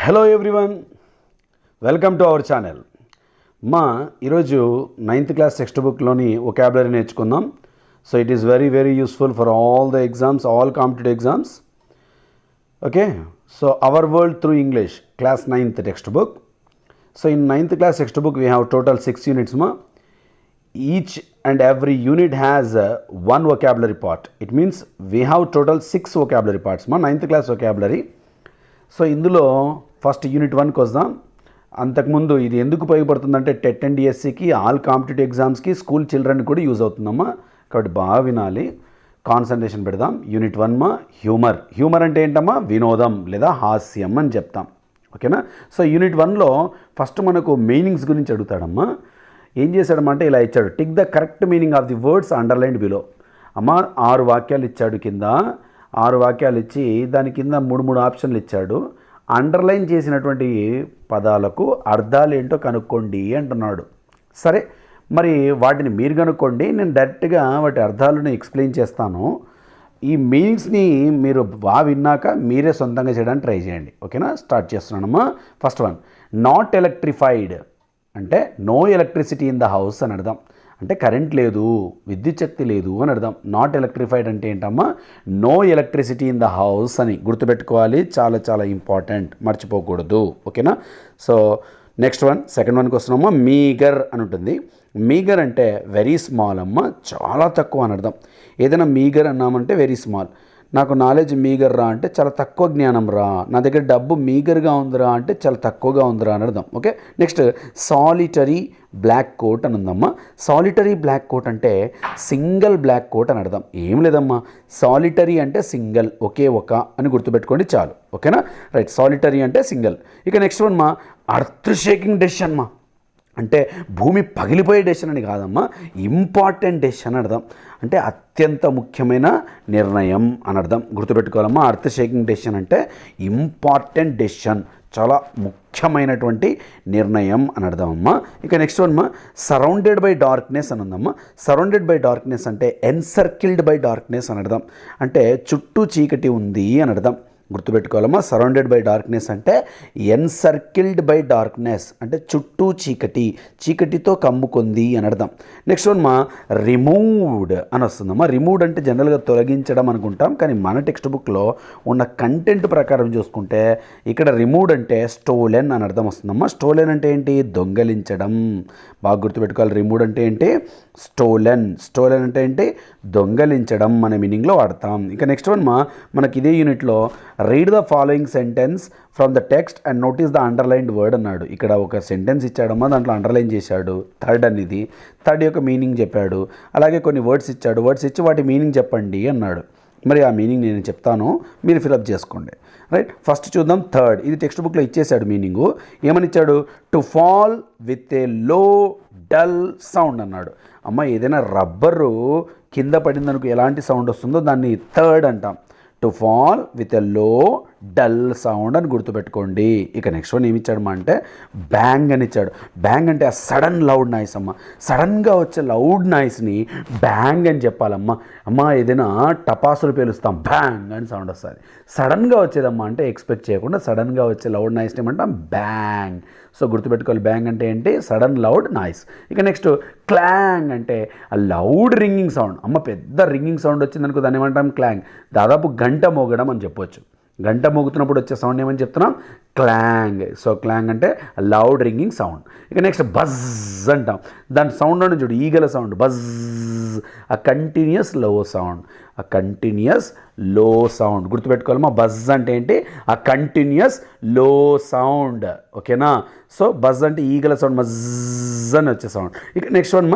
Hello everyone, welcome to our channel. ఈరోజు 9th class text బుక్లోని vocabulary నేర్చుకుందాం. So it is very very useful for all the exams, all competitive exams. Okay, so our world through English class 9th text book. So in 9th class text book we have total 6 units. Each and every unit has one vocabulary part. It means we have total 6 vocabulary parts. 9th class vocabulary. So ఇందులో first unit 1కి వద్దాం. అంతకుముందు ఇది ఎందుకు ఉపయోగపడుతుందంటే TET and డిఎస్సికి, all competitive ఎగ్జామ్స్కి, school children కూడా use అవుతుందమ్మా. కాబట్టి బాగా వినాలి, కాన్సన్ట్రేషన్ పెడదాం. Unit 1 humour. హ్యూమర్ అంటే ఏంటమ్మా? వినోదం లేదా హాస్యం అని చెప్తాం. ఓకేనా? సో యూనిట్ 1లో ఫస్ట్ మనకు మీనింగ్స్ గురించి అడుగుతాడమ్మా. ఏం చేశాడమంటే ఇలా ఇచ్చాడు, tick the correct meaning of the words underlined below. అమ్మ 6 వాక్యాలు ఇచ్చాడు, కింద 6 వాక్యాలు ఇచ్చి దాని కింద 3 ఆప్షన్లు ఇచ్చాడు. అండర్లైన్ చేసినటువంటి పదాలకు అర్థాలు ఏంటో కనుక్కోండి అంటున్నాడు. సరే, మరి వాటిని మీరు కనుక్కోండి, నేను డైరెక్ట్గా వాటి అర్థాలను ఎక్స్ప్లెయిన్ చేస్తాను. ఈ మీనింగ్స్ని మీరు బాగా విన్నాక మీరే సొంతంగా చేయడానికి ట్రై చేయండి. ఓకేనా? స్టార్ట్ చేస్తున్నానమ్మా. ఫస్ట్ వన్, నాట్ ఎలక్ట్రిఫైడ్ అంటే no electricity in the house అని అర్థం. అంటే కరెంట్ లేదు, విద్యుత్ శక్తి లేదు అని అర్థం. నాట్ ఎలక్ట్రిఫైడ్ అంటే ఏంటమ్మా? No electricity in the house అని గుర్తుపెట్టుకోవాలి. చాలా చాలా ఇంపార్టెంట్, మర్చిపోకూడదు. ఓకేనా? సో నెక్స్ట్ వన్, సెకండ్ వన్కి వస్తున్నామా. మీగర్ అని ఉంటుంది. మీగర్ అంటే వెరీ స్మాల్ అమ్మ, చాలా తక్కువ అని అర్థం. ఏదైనా మీగర్ అన్నామంటే వెరీ స్మాల్. నాకు నాలెడ్జ్ మీగర్ రా అంటే చాలా తక్కువ జ్ఞానం రా, నా దగ్గర డబ్బు మీగర్గా ఉందిరా అంటే చాలా తక్కువగా ఉందిరా అని అర్థం. Okay, next solitary black coat అని ఉందమ్మా. సాలిటరీ బ్లాక్ కోట్ అంటే సింగిల్ బ్లాక్ కోట్ అని అర్థం. ఏం లేదమ్మా, సాలిటరీ అంటే సింగిల్, ఒకే ఒక అని గుర్తుపెట్టుకోండి చాలు. ఓకేనా? రైట్, సాలిటరీ అంటే సింగిల్. ఇక next one earth shaking decision అంటే భూమి పగిలిపోయే డెసిషన్ అని కాదమ్మా, ఇంపార్టెంట్ డెసిషన్ అని అర్థం. అంటే అత్యంత ముఖ్యమైన నిర్ణయం అని అర్థం. గుర్తుపెట్టుకోవాలమ్మా, అర్త్ షేకింగ్ డెసిషన్ అంటే ఇంపార్టెంట్ డెసిషన్, చాలా ముఖ్యమైనటువంటి నిర్ణయం అని అర్థం అమ్మా. ఇక next one surrounded by darkness అని ఉందమ్మా. సరౌండెడ్ బై డార్క్నెస్ అంటే ఎన్సర్కిల్డ్ బై డార్క్నెస్ అని అర్థం. అంటే చుట్టూ చీకటి ఉంది అని అర్థం. గుర్తుపెట్టుకోవాలమ్మా, సరౌండెడ్ బై డార్క్నెస్ అంటే ఎన్సర్కిల్డ్ బై డార్క్నెస్ అంటే చుట్టూ చీకటి, చీకటితో కమ్ముకుంది అని అర్థం. నెక్స్ట్ వన్ రిమూవ్డ్ అని వస్తుందమ్మా. రిమూవ్డ్ అంటే జనరల్గా తొలగించడం అనుకుంటాం, కానీ మన టెక్స్ట్ బుక్లో ఉన్న కంటెంట్ ప్రకారం చూసుకుంటే ఇక్కడ రిమూవ్డ్ అంటే స్టోలెన్ అని అర్థం వస్తుందమ్మా. స్టోలెన్ అంటే ఏంటి? దొంగలించడం. బాగా గుర్తుపెట్టుకోవాలి, రిమూవ్డ్ అంటే ఏంటి? స్టోలెన్. స్టోలెన్ అంటే ఏంటి? దొంగలించడం అనే మీనింగ్లో వాడతాం. ఇక నెక్స్ట్ వన్ మనకి ఇదే యూనిట్లో read the following sentence from the text and notice the underlined word అన్నాడు. ఇక్కడ ఒక సెంటెన్స్ ఇచ్చాడమ్మా, దాంట్లో అండర్లైన్ చేశాడు. థర్డ్ అనేది, థర్డ్ యొక్క మీనింగ్ చెప్పాడు. అలాగే కొన్ని వర్డ్స్ ఇచ్చాడు, వర్డ్స్ ఇచ్చి వాటి మీనింగ్ చెప్పండి అన్నాడు. మరి ఆ మీనింగ్ నేను చెప్తాను, మీరు ఫిలప్ చేసుకోండి. రైట్, ఫస్ట్ చూద్దాం థర్డ్. ఇది టెక్స్ట్ బుక్లో ఇచ్చేసాడు మీనింగు. ఏమని ఇచ్చాడు? టు ఫాల్ విత్ ఏ లో డల్ సౌండ్ అన్నాడు. అమ్మ, ఏదైనా రబ్బరు కింద పడిందనుకో ఎలాంటి సౌండ్ వస్తుందో దాన్ని థర్డ్ అంటాం. టు ఫాల్ విత్ ఎ లో డల్ సౌండ్ అని గుర్తుపెట్టుకోండి. ఇక నెక్స్ట్ వన్ ఏమి ఇచ్చాడమ్మా అంటే బ్యాంగ్ అని ఇచ్చాడు. బ్యాంగ్ అంటే ఆ సడన్ లౌడ్ నాయిస్ అమ్మ. సడన్గా వచ్చే లౌడ్ నాయిస్ని బ్యాంగ్ అని చెప్పాలమ్మా. అమ్మ, ఏదైనా టపాసులు పేలుస్తాం, బ్యాంగ్ అని సౌండ్ వస్తుంది. సడన్గా వచ్చేదమ్మా అంటే ఎక్స్పెక్ట్ చేయకుండా సడన్గా వచ్చే లౌడ్ నాయిస్ని ఏమంటాం? బ్యాంగ్. సో గుర్తుపెట్టుకోవాలి, బ్యాంగ్ అంటే ఏంటి? Sudden loud noise. ఇక నెక్స్ట్ క్లాంగ్ అంటే ఆ లౌడ్ రింగింగ్ సౌండ్. అమ్మ, పెద్ద రింగింగ్ సౌండ్ వచ్చిందనుకో దాన్ని ఏమంటాం? క్లాంగ్. దాదాపు గంట మోగడం అని చెప్పొచ్చు. గంట మోగుతున్నప్పుడు వచ్చే సౌండ్ ఏమని చెప్తున్నాం? క్లాంగ్. సో క్లాంగ్ అంటే లౌడ్ రింగింగ్ సౌండ్. ఇక నెక్స్ట్ బజ్ అంటాం. దాని సౌండ్ అని చూడు, ఈగల సౌండ్, బజ్. ఆ కంటిన్యూస్ లో సౌండ్, ఆ కంటిన్యూస్ లో సౌండ్ గుర్తుపెట్టుకోవాలమ్మా. బజ్ అంటే ఏంటి? ఆ కంటిన్యూస్ లో సౌండ్. ఓకేనా? సో బజ్ అంటే ఈగల సౌండ్, మజ్ అని వచ్చే సౌండ్. ఇక నెక్స్ట్ వన్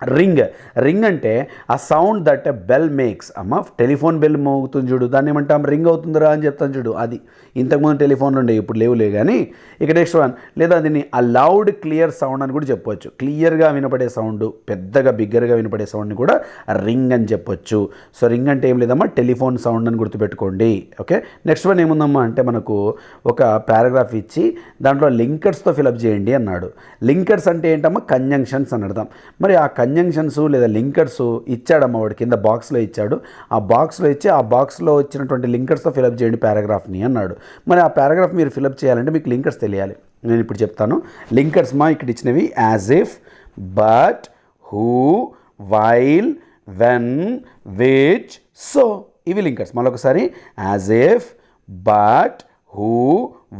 రింగ్. రింగ్ అంటే ఆ sound that a bell makes. అమ్మ, టెలిఫోన్ బెల్ మోగుతుంది చూడు, దాన్ని ఏమంటాం? రింగ్ అవుతుందిరా అని చెప్తాను చూడు, అది. ఇంతకుముందు టెలిఫోన్లు ఉండే, ఇప్పుడు లేవులే కానీ. ఇక నెక్స్ట్ వన్, లేదా దీన్ని ఆ లౌడ్ క్లియర్ సౌండ్ అని కూడా చెప్పొచ్చు. క్లియర్గా వినపడే సౌండ్, పెద్దగా బిగ్గరగా వినపడే సౌండ్ని కూడా రింగ్ అని చెప్పొచ్చు. సో రింగ్ అంటే ఏం లేదమ్మా, టెలిఫోన్ సౌండ్ అని గుర్తుపెట్టుకోండి. ఓకే, నెక్స్ట్ వన్ ఏముందమ్మా అంటే మనకు ఒక పారాగ్రాఫ్ ఇచ్చి దాంట్లో లింకర్స్తో ఫిలప్ చేయండి అన్నాడు. లింకర్స్ అంటే ఏంటమ్మా? కంజంక్షన్స్ అని అర్థం. మరి ఆ కంజంక్షన్స్ లేదా లింకర్స్ ఇచ్చాడమ్మ వాడు, కింద బాక్స్లో ఇచ్చాడు. ఆ బాక్స్లో ఇచ్చి ఆ బాక్స్లో వచ్చినటువంటి లింకర్స్తో ఫిలప్ చేయండి పారాగ్రాఫ్ని అన్నాడు. మరి ఆ పారాగ్రాఫ్ మీరు ఫిలప్ చేయాలంటే మీకు లింకర్స్ తెలియాలి. నేను ఇప్పుడు చెప్తాను. లింకర్స్ మా ఇక్కడ ఇచ్చినవి as if, but, who, while, when, which, so. ఇవి లింకర్స్. మళ్ళొకసారి as if, but, who,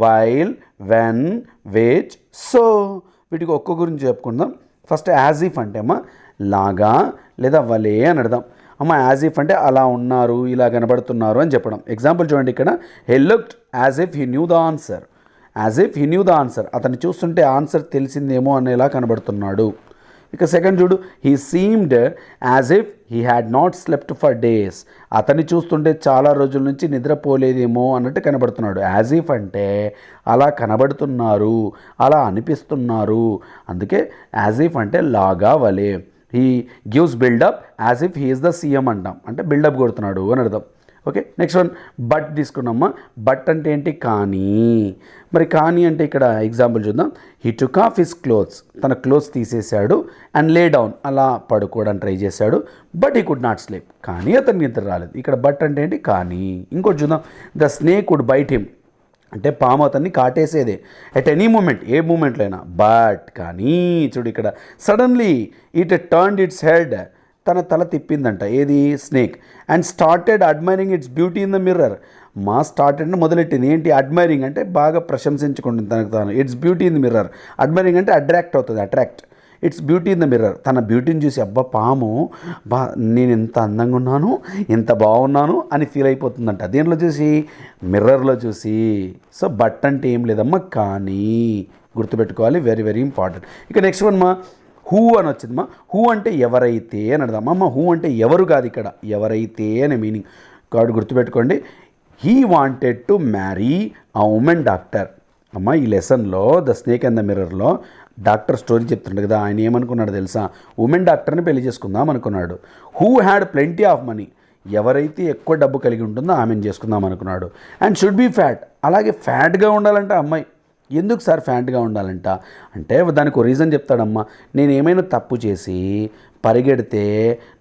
while, when, which, so. వీటికి ఒక్క గురించి చెప్పుకుందాం. ఫస్ట్ యాజ్ ఇఫ్ అంటే అమ్మ లాగా లేదా వలే అని అర్థం. అమ్మ యాజ్ ఇఫ్ అంటే అలా ఉన్నారు, ఇలా కనబడుతున్నారు అని చెప్పడం. ఎగ్జాంపుల్ చూడండి ఇక్కడ, he looked as if he knew the answer. As if he knew the answer, అతన్ని చూస్తుంటే ఆన్సర్ తెలిసిందేమో అనేలా కనబడుతున్నాడు. ఇక సెకండ్ చూడు, he seemed as if he had not slept for days. అతన్ని చూస్తుంటే చాలా రోజుల నుంచి నిద్రపోలేదేమో అన్నట్టు కనబడుతున్నాడు. యాజ్ ఇఫ్ అంటే అలా కనబడుతున్నారు, అలా అనిపిస్తున్నారు. అందుకే యాజ్ ఇఫ్ అంటే లాగా వలే. He gives buildup as if he is the CM అంటాం, అంటే బిల్డప్ కొడుతున్నాడు అని అర్థం. ఓకే, నెక్స్ట్ వన్ బట్ తీసుకున్నామా. బట్ అంటే ఏంటి? కానీ. మరి కానీ అంటే ఇక్కడ ఎగ్జాంపుల్ చూద్దాం. He took off his clothes, తన క్లోత్స్ తీసేశాడు. అండ్ లే డౌన్, అలా పడుకోవడానికి ట్రై చేశాడు. But he could not sleep, కానీ అతనికి నిద్ర రాలేదు. ఇక్కడ బట్ అంటే ఏంటి? కానీ. ఇంకోటి చూద్దాం. The snake would bite him, అంటే పాము అతన్ని కాటేసేదే ఎట్ ఎనీ మూమెంట్, ఏ మూమెంట్లో అయినా. బట్ కానీ చూడు ఇక్కడ, suddenly it turned its head, తన తల తిప్పిందంట. ఏది? Snake. And started admiring its beauty in the mirror. మా స్టార్టెడ్ మొదలెట్టింది. ఏంటి? అడ్మైరింగ్ అంటే బాగా ప్రశంసించుకుంటుంది తనకు తాను. Its beauty in the mirror. Admiring అంటే అట్రాక్ట్ అవుతుంది, attract. Its beauty in the mirror, తన బ్యూటీని చూసి అబ్బా పాము నేను ఎంత అందంగా ఉన్నాను, ఎంత బాగున్నాను అని ఫీల్ అయిపోతుందంట. దేంట్లో చూసి? మిర్రర్లో చూసి. సో బట్ అంటే ఏం లేదమ్మా, కానీ. గుర్తుపెట్టుకోవాలి, వెరీ వెరీ ఇంపార్టెంట్. ఇక నెక్స్ట్ వన్ మా హూ అని వచ్చిందమ్మా. హూ అంటే ఎవరైతే అని అర్థం. అమ్మ హూ అంటే ఎవరు కాదు, ఇక్కడ ఎవరైతే అనే మీనింగ్. కాబట్టి గుర్తుపెట్టుకోండి. He wanted to marry a woman doctor. అమ్మ ఈ లెసన్లో ద స్నేక్ అండ్ ద మిర్రర్లో డాక్టర్ స్టోరీ చెప్తుండే కదా, ఆయన ఏమనుకున్నాడు తెలుసా? ఉమెన్ డాక్టర్ని పెళ్లి చేసుకుందాం అనుకున్నాడు. Who had plenty of money, ఎవరైతే ఎక్కువ డబ్బు కలిగి ఉంటుందో ఆమెను చేసుకుందాం అనుకున్నాడు. అండ్ షుడ్ బీ ఫ్యాట్, అలాగే ఫ్యాట్గా ఉండాలంట అమ్మాయి. ఎందుకు సార్ ఫ్యాట్గా ఉండాలంట అంటే దానికి ఒక రీజన్ చెప్తాడమ్మా. నేను ఏమైనా తప్పు చేసి పరిగెడితే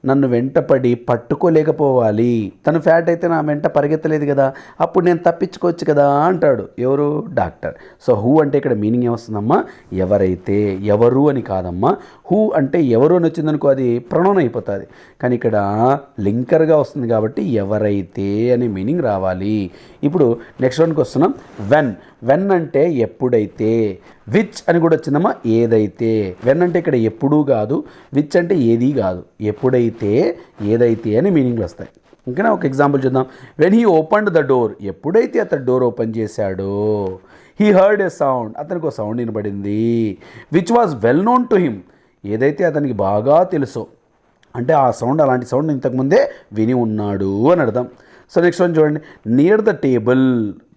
నన్ను వెంటపడి పట్టుకోలేకపోవాలి. తను ఫ్యాట్ అయితే నా వెంట పరిగెత్తలేదు కదా, అప్పుడు నేను తప్పించుకోవచ్చు కదా అంటాడు. ఎవరు? డాక్టర్. సో హూ అంటే ఇక్కడ మీనింగ్ ఏమొస్తుందమ్మా? ఎవరైతే. ఎవరు అని కాదమ్మా. హూ అంటే ఎవరు అని వచ్చిందనుకో అది ప్రొనౌన్ అయిపోతుంది. కానీ ఇక్కడ లింకర్గా వస్తుంది కాబట్టి ఎవరైతే అనే మీనింగ్ రావాలి. ఇప్పుడు నెక్స్ట్ వన్కి వస్తున్నాం. వెన్. వెన్ అంటే ఎప్పుడైతే. విచ్ అని కూడా వచ్చిందమ్మా, ఏదైతే. వెన్ అంటే ఇక్కడ ఎప్పుడూ కాదు, విచ్ అంటే ఏది కాదు, ఎప్పుడైతే, ఏదైతే అని మీనింగ్లు వస్తాయి. ఇంకనా ఒక ఎగ్జాంపుల్ చూద్దాం. When he opened the door, ఎప్పుడైతే అతను డోర్ ఓపెన్ చేశాడో. హీ హర్డ్ ఎ సౌండ్, అతనికి ఒక సౌండ్ వినబడింది. Which was well known to him, ఏదైతే అతనికి బాగా తెలుసో, అంటే ఆ సౌండ్, అలాంటి సౌండ్ ఇంతకుముందే విని ఉన్నాడు అని అర్థం. సో నెక్స్ట్ వన్ చూడండి. నియర్ ద టేబుల్,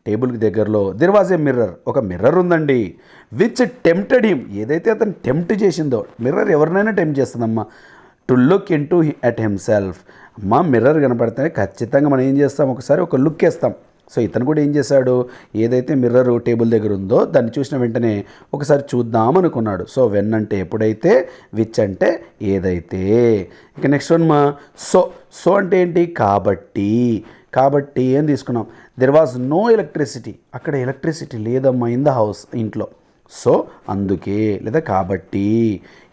టేబుల్కి దగ్గరలో. దెర్ వాజ్ ఏ మిర్రర్, ఒక మిర్రర్ ఉందండి. విచ్ టెంప్టెడ్ హిమ్, ఏదైతే అతను టెంప్ట్ చేసిందో. మిర్రర్ ఎవరినైనా టెంప్ట్ చేస్తుందమ్మా. To look in to at himself. అమ్మ మిర్రర్ కనపడితే ఖచ్చితంగా మనం ఏం చేస్తాం? ఒకసారి ఒక లుక్ వేస్తాం. సో ఇతను కూడా ఏం చేశాడు? ఏదైతే మిర్రర్ టేబుల్ దగ్గర ఉందో దాన్ని చూసిన వెంటనే ఒకసారి చూద్దాం అనుకున్నాడు. సో వెన్ అంటే ఎప్పుడైతే, విచ్ అంటే ఏదైతే. ఇక నెక్స్ట్ వన్ మా సో. సో అంటే ఏంటి? కాబట్టి. కాబట్టి ఏం తీసుకున్నాం? దెర్ వాజ్ నో ఎలక్ట్రిసిటీ, అక్కడ ఎలక్ట్రిసిటీ లేదమ్మా ఇన్ ద హౌస్, ఇంట్లో. సో అందుకే లేదా కాబట్టి.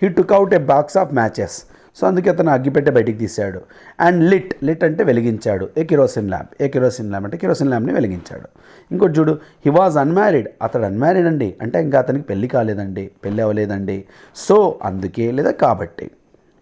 He took out a box of matches, so అందుకే అతను అగ్గిపెట్టె బయటికి తీశాడు. And lit. లిట్ అంటే వెలిగించాడు. A kerosene lamp. A kerosene lamp అంటే కిరోసిన్ ల్యాంప్ని వెలిగించాడు. ఇంకోటి చూడు. హీ వాజ్ అన్మ్యారీడ్, అతడు అన్మ్యారీడ్ అండి, అంటే ఇంకా అతనికి పెళ్ళి కాలేదండి, పెళ్ళి అవ్వలేదండి. సో అందుకే లేదా కాబట్టి.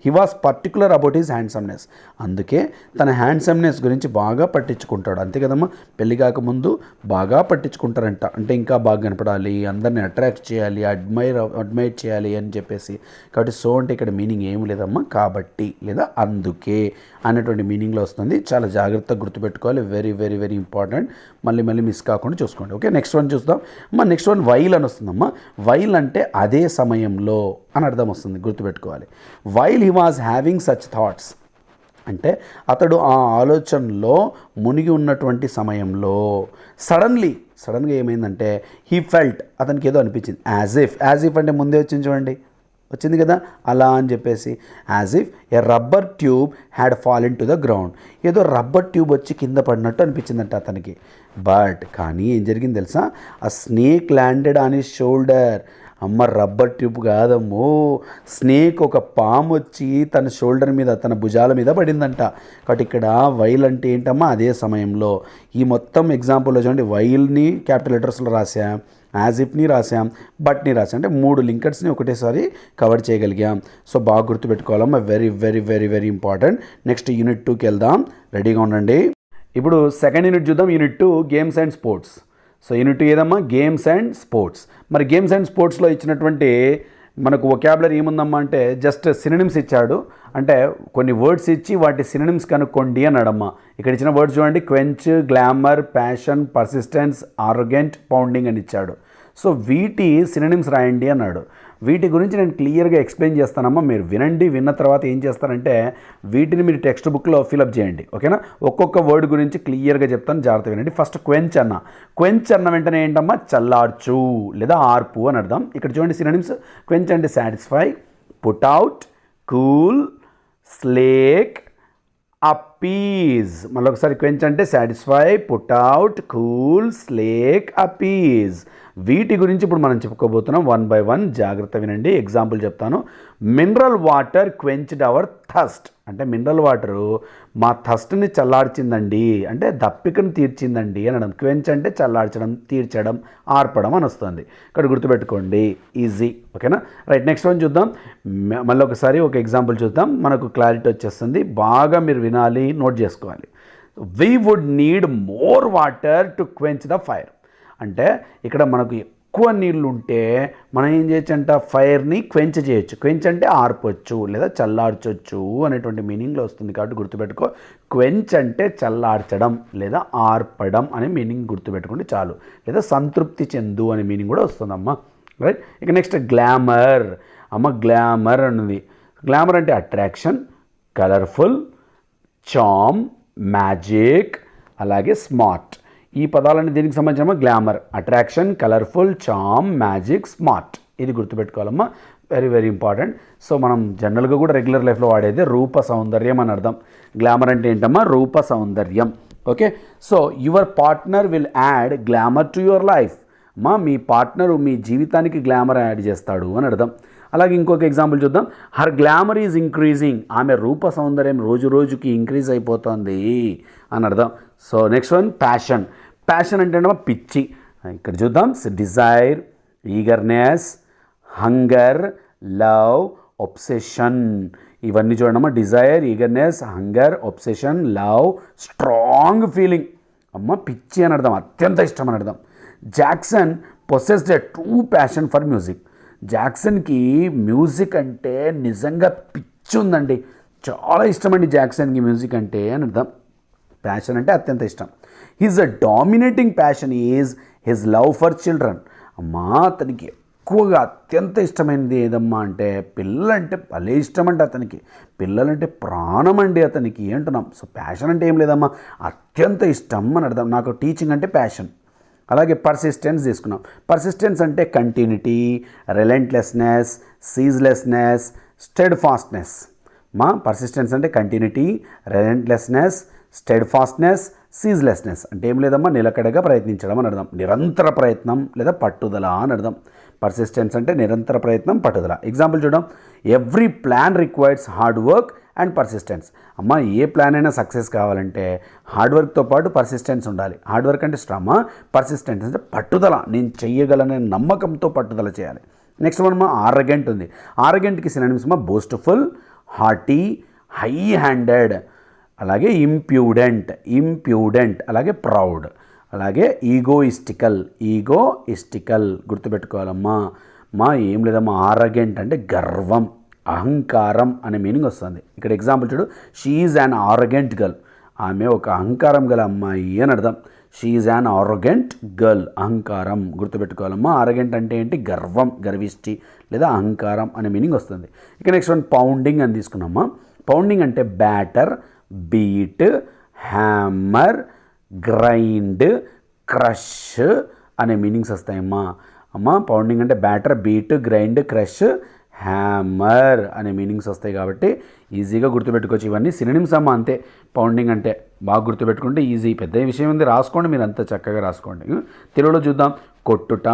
He was particular about his handsomeness, అందుకే తన హ్యాండ్సమ్నెస్ గురించి బాగా పట్టించుకుంటాడు. అంతే కదమ్మా, పెళ్ళి కాకముందు బాగా పట్టించుకుంటారంట, అంటే ఇంకా బాగా కనపడాలి, అందరిని అట్రాక్ట్ చేయాలి, అడ్మైర్ చేయాలి అని చెప్పేసి. కాబట్టి సో అంటే ఇక్కడ మీనింగ్ ఏమి లేదమ్మా, కాబట్టి లేదా అందుకే అనేటువంటి మీనింగ్లో వస్తుంది. చాలా జాగ్రత్తగా గుర్తుపెట్టుకోవాలి, వెరీ వెరీ వెరీ ఇంపార్టెంట్. మళ్ళీ మళ్ళీ మిస్ కాకుండా చూసుకోండి. ఓకే, నెక్స్ట్ వన్ చూద్దాం అమ్మా. నెక్స్ట్ వన్ వైల్ అని వస్తుందమ్మా. వైల్ అంటే అదే సమయంలో అని అర్థం వస్తుంది, గుర్తుపెట్టుకోవాలి. While he was having such thoughts అంటే అతడు ఆ ఆలోచనలో మునిగి ఉన్నటువంటి సమయంలో సడన్గా ఏమైందంటే హీ ఫెల్ట్, అతనికి ఏదో అనిపించింది. యాజ్ ఇఫ్ అంటే ముందే వచ్చింది చూడండి, వచ్చింది కదా, అలా అని చెప్పేసి as if A rubber tube had fallen to the ground. ఏదో రబ్బర్ ట్యూబ్ వచ్చి కింద పడినట్టు అనిపించిందంట అతనికి. కానీ ఏం జరిగింది తెలుసా, ఆ snake landed on his shoulder. అమ్మ రబ్బర్ ట్యూబ్ కాదమ్మో, స్నేక్ ఒక పాము వచ్చి తన షోల్డర్ మీద తన భుజాల మీద పడిందంట. కాబట్టి ఇక్కడ వైల్ అంటే ఏంటమ్మా, అదే సమయంలో ఈ మొత్తం ఎగ్జాంపుల్లో చూడండి, వైల్ని క్యాపిటల్ లెటర్స్లో రాసాం, యాజ్ ఇఫ్ని రాసాం, బట్ని రాసాం. అంటే 3 లింకర్స్ని ఒకటేసారి కవర్ చేయగలిగాం. సో బాగా గుర్తుపెట్టుకోవాలమ్మా, very very very very important. Next unit 2కి వెళ్దాం, రెడీగా ఉండండి. ఇప్పుడు సెకండ్ యూనిట్ చూద్దాం, unit 2 games and sports. So unit 2 ఏదమ్మా, గేమ్స్ అండ్ స్పోర్ట్స్. మరి గేమ్స్ అండ్ స్పోర్ట్స్లో ఇచ్చినటువంటి మనకు వొకాబులరీ ఏముందమ్మా అంటే జస్ట్ సినోనిమ్స్ ఇచ్చాడు. అంటే కొన్ని వర్డ్స్ ఇచ్చి వాటి సినోనిమ్స్ కనుక్కోండి అన్నాడమ్మా. ఇక్కడ ఇచ్చిన వర్డ్స్ చూడండి, quench, glamour, passion, persistence, arrogant, pounding అని ఇచ్చాడు. సో వీటి సినోనిమ్స్ రాయండి అన్నాడు. వీటి గురించి నేను క్లియర్గా ఎక్స్ప్లెయిన్ చేస్తానమ్మా, మీరు వినండి. విన్న తర్వాత ఏం చేస్తారంటే వీటిని మీరు టెక్స్ట్ బుక్లో ఫిలప్ చేయండి, ఓకేనా. ఒక్కొక్క వర్డ్ గురించి క్లియర్గా చెప్తాను, జాగ్రత్తగా వినండి. ఫస్ట్ క్వెంచ్ అన్న. క్వెంచ్ అన్న వెంటనే ఏంటమ్మా, చల్లార్చు లేదా ఆర్పు అని అర్థం. ఇక్కడ చూడండి సినోనిమ్స్. క్వెంచ్ అంటే satisfy, put out, cool, slake, appease. మళ్ళీ ఒకసారి క్వెంచ్ అంటే satisfy, put out, cool, slake, appease. వీటి గురించి ఇప్పుడు మనం చెప్పుకోబోతున్నాం 1 by 1. జాగ్రత్త వినండి, ఎగ్జాంపుల్ చెప్తాను. Mineral water quenched our thirst. అంటే మినరల్ వాటరు మా థస్ట్ని చల్లార్చిందండి, అంటే దప్పికను తీర్చిందండి అనడం. క్వెంచ్ అంటే చల్లార్చడం, తీర్చడం, ఆర్పడం అని వస్తుంది. ఇక్కడ గుర్తుపెట్టుకోండి, ఈజీ, ఓకేనా. రైట్, నెక్స్ట్ వన్ చూద్దాం. మళ్ళీ ఒకసారి ఒక ఎగ్జాంపుల్ చూద్దాం, మనకు క్లారిటీ వచ్చేస్తుంది. బాగా మీరు వినాలి, నోట్ చేసుకోవాలి. We would need more water to quench the fire. అంటే ఇక్కడ మనకు ఎక్కువ నీళ్ళు ఉంటే మనం ఏం చేయొచ్చు అంట, ఫైర్ని క్వెంచ్ చేయొచ్చు. క్వెంచ్ అంటే ఆర్పొచ్చు లేదా చల్లార్చొచ్చు అనేటువంటి మీనింగ్లో వస్తుంది. కాబట్టి గుర్తుపెట్టుకో, క్వెంచ్ అంటే చల్లార్చడం లేదా ఆర్పడం అనే మీనింగ్ గుర్తుపెట్టుకోండి చాలు. లేదా సంతృప్తి చెందు అనే మీనింగ్ కూడా వస్తుందమ్మా. రైట్, ఇక నెక్స్ట్ గ్లామర్. అమ్మ గ్లామర్ అన్నది, గ్లామర్ అంటే అట్రాక్షన్, కలర్ఫుల్, చామ్, మ్యాజిక్, అలాగే స్మార్ట్. ఈ పదాలన్నీ దీనికి సంబంధించిన గ్లామర్, అట్రాక్షన్, కలర్ఫుల్, చామ్, మ్యాజిక్, స్మార్ట్. ఇది గుర్తుపెట్టుకోవాలమ్మా, వెరీ వెరీ ఇంపార్టెంట్. సో మనం జనరల్గా కూడా రెగ్యులర్ లైఫ్లో వాడేది రూప సౌందర్యం అని అర్థం. గ్లామర్ అంటే ఏంటమ్మా, రూప సౌందర్యం. Okay, so your partner will add glamour to your life. అమ్మా మీ పార్ట్నరు మీ జీవితానికి గ్లామర్ యాడ్ చేస్తాడు అని అర్థం. అలాగే ఇంకొక ఎగ్జాంపుల్ చూద్దాం. Her glamour is increasing. ఆమె రూప సౌందర్యం రోజు రోజుకి ఇంక్రీజ్ అయిపోతుంది అని అర్థం. So next one passion. Passion అంటే పిచ్చి. ఇక్కడ చూద్దాం, desire, eagerness, hunger, love, obsession. ఇవన్నీ చూడమ్మా, desire, eagerness, hunger, obsession, love, strong feeling. అమ్మ పిచ్చి అని అర్థం, అత్యంత ఇష్టం అని అర్థం. Jackson possessed a true passion for music. జాక్సన్కి మ్యూజిక్ అంటే నిజంగా పిచ్చి ఉందండి, చాలా ఇష్టం అండి జాక్సన్కి మ్యూజిక్ అంటే అని అర్థం. ప్యాషన్ అంటే అత్యంత ఇష్టం. His a dominating passion is his love for children. అమ్మా అతనికి ఎక్కువగా అత్యంత ఇష్టమైనది ఏదమ్మా అంటే పిల్లలంటే భలే ఇష్టం అండి అతనికి. పిల్లలంటే ప్రాణం అండి అతనికి అంటున్నాం. సో ప్యాషన్ అంటే ఏం లేదమ్మా, అత్యంత ఇష్టం అని అర్థం. నాకు టీచింగ్ అంటే ప్యాషన్. అలాగే పర్సిస్టెన్స్ తీసుకున్నాం. పర్సిస్టెన్స్ అంటే కంటిన్యూటీ, రిలెంట్లెస్నెస్, సీజ్లెస్నెస్, స్టెడ్ఫాస్ట్నెస్. మా పర్సిస్టెన్స్ అంటే కంటిన్యూటీ, రిలెంట్లెస్నెస్, స్టెడ్ఫాస్ట్నెస్, సీజ్లెస్నెస్. అంటే ఏం లేదమ్మా, నిలకడగా ప్రయత్నించడం అని అర్థం. నిరంతర ప్రయత్నం లేదా పట్టుదల అని అర్థం. పర్సిస్టెన్స్ అంటే నిరంతర ప్రయత్నం, పట్టుదల. ఎగ్జాంపుల్ చూద్దాం. Every plan requires hard work and persistence. అమ్మ ఏ ప్లాన్ అయినా సక్సెస్ కావాలంటే హార్డ్ వర్క్తో పాటు పర్సిస్టెన్స్ ఉండాలి. హార్డ్ వర్క్ అంటే శ్రమ, పర్సిస్టెన్స్ అంటే పట్టుదల, నేను చెయ్యగలనే నమ్మకంతో పట్టుదల చేయాలి. నెక్స్ట్ వన్ ఆరగెంట్ ఉంది. ఆరగెంట్కి synonyms boastful, haughty, high handed, అలాగే ఇంప్యూడెంట్, అలాగే ప్రౌడ్, అలాగే ఈగోయిస్టికల్. గుర్తుపెట్టుకోవాలమ్మా. ఏం లేదమ్మా, ఆరగెంట్ అంటే గర్వం, అహంకారం అనే మీనింగ్ వస్తుంది. ఇక్కడ ఎగ్జాంపుల్ చూడు, she is an arrogant girl. ఆమె ఒక అహంకారం గల అమ్మాయి అని అర్థం. She is an arrogant girl, అహంకారం. గుర్తుపెట్టుకోవాలమ్మా. ఆరగెంట్ అంటే ఏంటి, గర్వం, గర్విష్టి లేదా అహంకారం అనే మీనింగ్ వస్తుంది. ఇక నెక్స్ట్ వన్ పౌండింగ్ అని తీసుకున్నామా. పౌండింగ్ అంటే batter, beat, hammer, grind, crush అనే మీనింగ్స్ వస్తాయమ్మా. పౌండింగ్ అంటే batter, beat, grind, crush, hammer అనే మీనింగ్స్ వస్తాయి కాబట్టి ఈజీగా గుర్తుపెట్టుకోవచ్చు. ఇవన్నీ సినోనిమ్స్ అమ్మ, అంతే. పౌండింగ్ అంటే బాగా గుర్తుపెట్టుకుంటే ఈజీ, పెద్ద విషయం ఉంది, రాసుకోండి, మీరు అంతా చక్కగా రాసుకోండి. తెలుగులో చూద్దాం. కొట్టుట,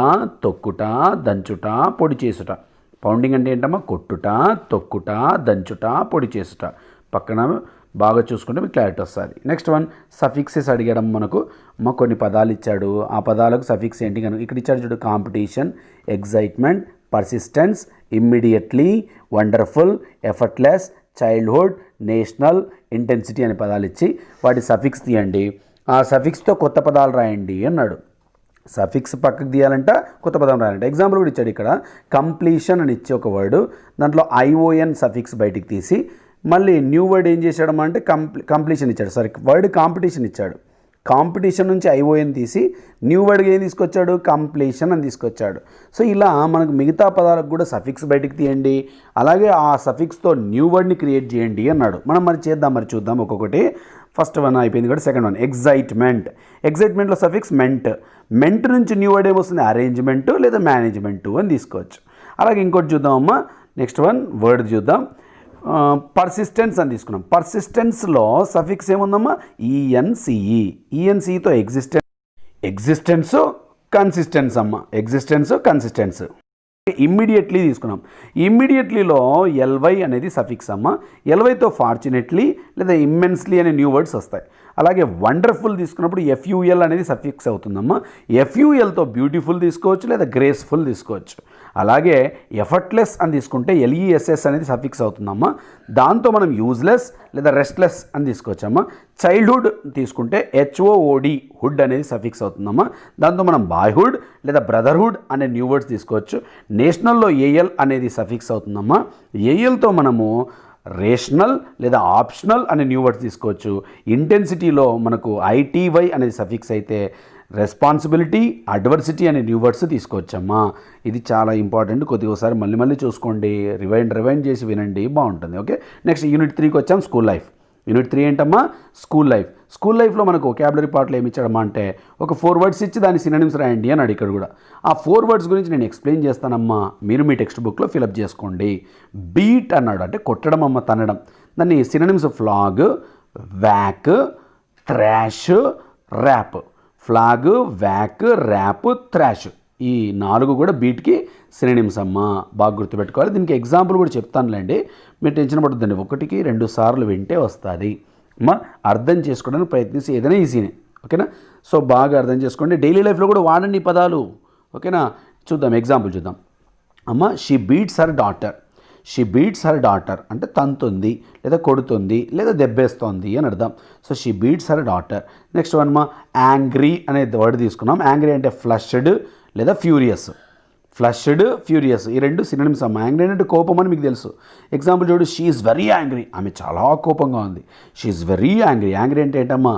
తొక్కుట, దంచుట, పొడి చేసుట. పౌండింగ్ అంటే ఏంటమ్మా? కొట్టుట, తొక్కుట, దంచుట, పొడి చేసుట. పక్కన బాగా చూసుకుంటే మీకు క్లారిటీ వస్తుంది. నెక్స్ట్ వన్, సఫిక్సెస్ అడిగడం మనకు. కొన్ని పదాలు ఇచ్చాడు, ఆ పదాలకు సఫిక్స్ ఏంటి కనుక ఇక్కడ ఇచ్చాడు చూడు. Competition, excitement, persistence, immediately, wonderful, effortless, childhood, national, intensity అనే పదాలు ఇచ్చి వాటి సఫిక్స్ తీయండి, ఆ సఫిక్స్తో కొత్త పదాలు రాయండి అన్నాడు. సఫిక్స్ పక్కకు తీయాలంట, కొత్త పదం రాయాలంట. ఎగ్జాంపుల్ కూడా ఇచ్చాడు ఇక్కడ. కంప్లీషన్ అని ఇచ్చి ఒక వర్డు, దాంట్లో ఐఓఎన్ సఫిక్స్ బయటికి తీసి మళ్ళీ న్యూ వర్డ్ ఏం చేశాడమ్మా అంటే కంప్లీషన్ ఇచ్చాడు. సారీ, వర్డ్ కాంపిటీషన్ ఇచ్చాడు. కాంపిటీషన్ నుంచి ఐఓఎన్ తీసి న్యూ వర్డ్కి ఏం తీసుకొచ్చాడు? కంప్లీషన్ అని తీసుకొచ్చాడు. సో ఇలా మనకు మిగతా పదాలకు కూడా సఫిక్స్ బయటికి తీయండి, అలాగే ఆ సఫిక్స్తో న్యూ వర్డ్ని క్రియేట్ చేయండి అన్నాడు. మనం మరి చేద్దాం, మరి చూద్దాం ఒక్కొక్కటి. ఫస్ట్ వన్ అయిపోయింది కూడా, సెకండ్ వన్ ఎగ్జైట్మెంట్. ఎగ్జైట్మెంట్లో సఫిక్స్ మెంట్. మెంట్ నుంచి న్యూ వర్డ్ ఏమొస్తుంది? అరేంజ్మెంట్ లేదా మేనేజ్మెంట్ అని తీసుకోవచ్చు. అలాగే ఇంకోటి చూద్దాం అమ్మా. నెక్స్ట్ వన్ వర్డ్ చూద్దాం. పర్సిస్టెన్స్ అని తీసుకున్నాం. పర్సిస్టెన్స్లో సఫిక్స్ ఏముందమ్మా? ఈఎన్సిఈ. ఈఎన్సిఈతో ఎగ్జిస్టెన్స్, కన్సిస్టెన్స్ అమ్మ. Existence, consistence. ఇమ్మీడియట్లీ తీసుకున్నాం. ఇమ్మీడియట్లీలో ఎల్వై అనేది సఫిక్స్ అమ్మ. ఎల్వైతో ఫార్చునేట్లీ లేదా ఇమ్మెన్స్లీ అనే న్యూ వర్డ్స్ వస్తాయి. అలాగే వండర్ఫుల్ తీసుకున్నప్పుడు ఎఫ్యూఎల్ అనేది సఫిక్స్ అవుతుందమ్మా. ఎఫ్యూఎల్తో బ్యూటిఫుల్ తీసుకోవచ్చు లేదా గ్రేస్ఫుల్ తీసుకోవచ్చు. అలాగే ఎఫర్ట్లెస్ అని తీసుకుంటే ఎల్ఈఎస్ఎస్ అనేది సఫిక్స్ అవుతుందమ్మా. దాంతో మనం యూజ్లెస్ లేదా రెస్ట్లెస్ అని తీసుకోవచ్చమ్మా. చైల్డ్హుడ్ తీసుకుంటే హెచ్ఓఓడి, హుడ్ అనేది సఫిక్స్ అవుతుందమ్మా. దాంతో మనం బాయ్హుడ్ లేదా బ్రదర్హుడ్ అనే న్యూ వర్డ్స్ తీసుకోవచ్చు. నేషనల్లో ఏఎల్ అనేది సఫిక్స్ అవుతుందమ్మా. ఏఎల్తో మనము రేషనల్ లేదా ఆప్షనల్ అనే న్యూ వర్డ్స్ తీసుకోవచ్చు. ఇంటెన్సిటీలో మనకు ఐటీవై అనేది సఫిక్స్ అయితే రెస్పాన్సిబిలిటీ, అడ్వర్సిటీ అనే న్యూ వర్డ్స్ తీసుకోవచ్చమ్మా. ఇది చాలా ఇంపార్టెంట్, కొద్దిగా ఒకసారి మళ్ళీ చూసుకోండి, రివైండ్ చేసి వినండి, బాగుంటుంది. ఓకే, నెక్స్ట్ యూనిట్ 3కి వచ్చాం. School life. యూనిట్ 3 ఏంటమ్మా? School life. స్కూల్ లైఫ్లో మనకు వొకాబులరీ పార్ట్లో ఏమి ఇచ్చాడమ్మా అంటే ఒక 4 వర్డ్స్ ఇచ్చి దాని సినోనిమ్స్ రాయండి అన్నాడు. ఇక్కడ కూడా ఆ 4 వర్డ్స్ గురించి నేను ఎక్స్ప్లెయిన్ చేస్తానమ్మా, మీరు మీ టెక్స్ట్ బుక్లో ఫిలప్ చేసుకోండి. బీట్ అన్నాడు అంటే కొట్టడం అమ్మ, తనడం. దాన్ని synonyms flog, whack, thrash, rap. Flog, whack, rap, thrash, ఈ 4 కూడా బీట్కి సినోనిమ్స్ అమ్మా. బాగా గుర్తుపెట్టుకోవాలి. దీనికి ఎగ్జాంపుల్ కూడా చెప్తానులేండి, మీరు టెన్షన్ పడుతుందండి. 1కి 2 సార్లు వింటే వస్తుంది అమ్మా. అర్థం చేసుకోవడానికి ప్రయత్నిస్తే ఏదైనా ఈజీనే. ఓకేనా? సో బాగా అర్థం చేసుకోండి. డైలీ లైఫ్లో కూడా వాడండి ఈ పదాలు. ఓకేనా? చూద్దాం, ఎగ్జాంపుల్ చూద్దాం అమ్మ. She beats her daughter. She beats her daughter అంటే తంతుంది లేదా కొడుతుంది లేదా దెబ్బేస్తోంది అని అర్థం. So she beats her daughter. Next one మా యాంగ్రీ అనే వర్డ్ తీసుకున్నాం. యాంగ్రీ అంటే ఫ్లష్డ్ లేదా ఫ్యూరియస్. ఫ్లష్డ్, ఫ్యూరియస్ ఈ 2 సినోనిమ్స్ అమ్మ. యాంగ్రీ అంటే కోపం అని మీకు తెలుసు. ఎగ్జాంపుల్ చూడు, షీ ఈజ్ వెరీ యాంగ్రీ. ఆమె చాలా కోపంగా ఉంది. She is very angry. Angry అంటే ఏంటమ్మా?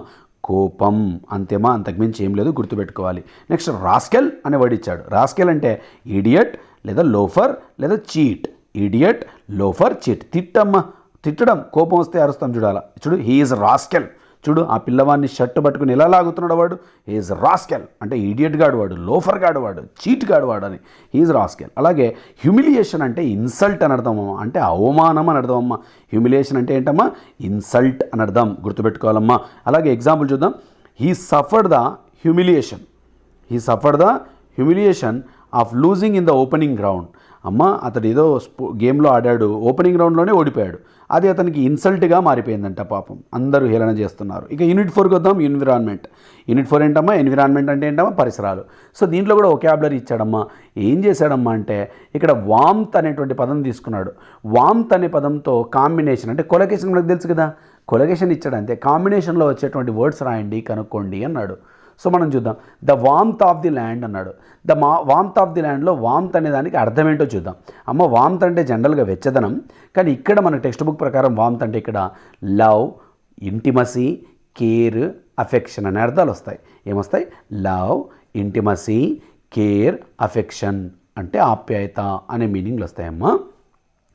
కోపం, అంతేమా, అంతకుమించి ఏం లేదు, గుర్తుపెట్టుకోవాలి. నెక్స్ట్ రాస్కెల్ అనే వర్డ్ ఇచ్చాడు. రాస్కెల్ అంటే ఈడియట్ లేదా లోఫర్ లేదా చీట్. Idiot, loafer, cheat. తిట్టమ్మ, తిట్టడం, కోపం వస్తే అరుస్తాం చూడాలా. చూడు, హీ ఈజ్ రాస్కెల్. చూడు, ఆ పిల్లవాడిని షర్ట్ పట్టుకుని ఎలా లాగుతున్నాడు వాడు. హీ ఈజ్ రాస్కెల్ అంటే ఈడియట్ గాడు వాడు, లోఫర్ గాడు వాడు, చీట్ గాడు వాడు అని. He is rascal. అలాగే హ్యూమిలియేషన్ అంటే ఇన్సల్ట్ అని అర్థం అమ్మ, అంటే అవమానం అని అర్థం అమ్మ. హ్యూమిలియేషన్ అంటే ఏంటమ్మా? ఇన్సల్ట్ అని అర్థం, గుర్తుపెట్టుకోవాలమ్మా. అలాగే ఎగ్జాంపుల్ చూద్దాం. He suffered the humiliation. He suffered the humiliation of losing in the opening ground. అమ్మ, అతడు ఏదో గేమ్లో ఆడాడు, ఓపెనింగ్ రౌండ్లోనే ఓడిపోయాడు. అది అతనికి ఇన్సల్ట్గా మారిపోయిందంట. పాపం, అందరూ హేళన చేస్తున్నారు. ఇక యూనిట్ 4కి వద్దాం. ఎన్విరాన్మెంట్. యూనిట్ 4 ఏంటమ్మా? ఎన్విరాన్మెంట్ అంటే ఏంటమ్మా? పరిసరాలు. సో దీంట్లో కూడా వొకాబులరీ ఇచ్చాడమ్మా. ఏం చేశాడమ్మా అంటే ఇక్కడ వామ్త్ అనేటువంటి పదం తీసుకున్నాడు. వామ్త్ అనే పదంతో కాంబినేషన్ అంటే కొలకేషన్ మనకు తెలుసు కదా, కొలకేషన్ ఇచ్చాడు అంతే. కాంబినేషన్లో వచ్చేటువంటి వర్డ్స్ రాయండి, కనుక్కోండి అన్నాడు. సో మనం చూద్దాం. The warmth of the land అన్నాడు. ద వామ్త్ ఆఫ్ ది ల్యాండ్లో వామ్త్ అనే దానికి అర్థం ఏంటో చూద్దాం. అమ్మ, వామ్త్ అంటే జనరల్గా వెచ్చదనం, కానీ ఇక్కడ మన టెక్స్ట్ బుక్ ప్రకారం వామ్త్ అంటే ఇక్కడ లవ్, ఇంటిమసీ, కేర్, అఫెక్షన్ అనే అర్థాలు వస్తాయి. ఏమొస్తాయి? లవ్, ఇంటిమసీ, కేర్, అఫెక్షన్ అంటే ఆప్యాయత అనే మీనింగ్లు వస్తాయమ్మా.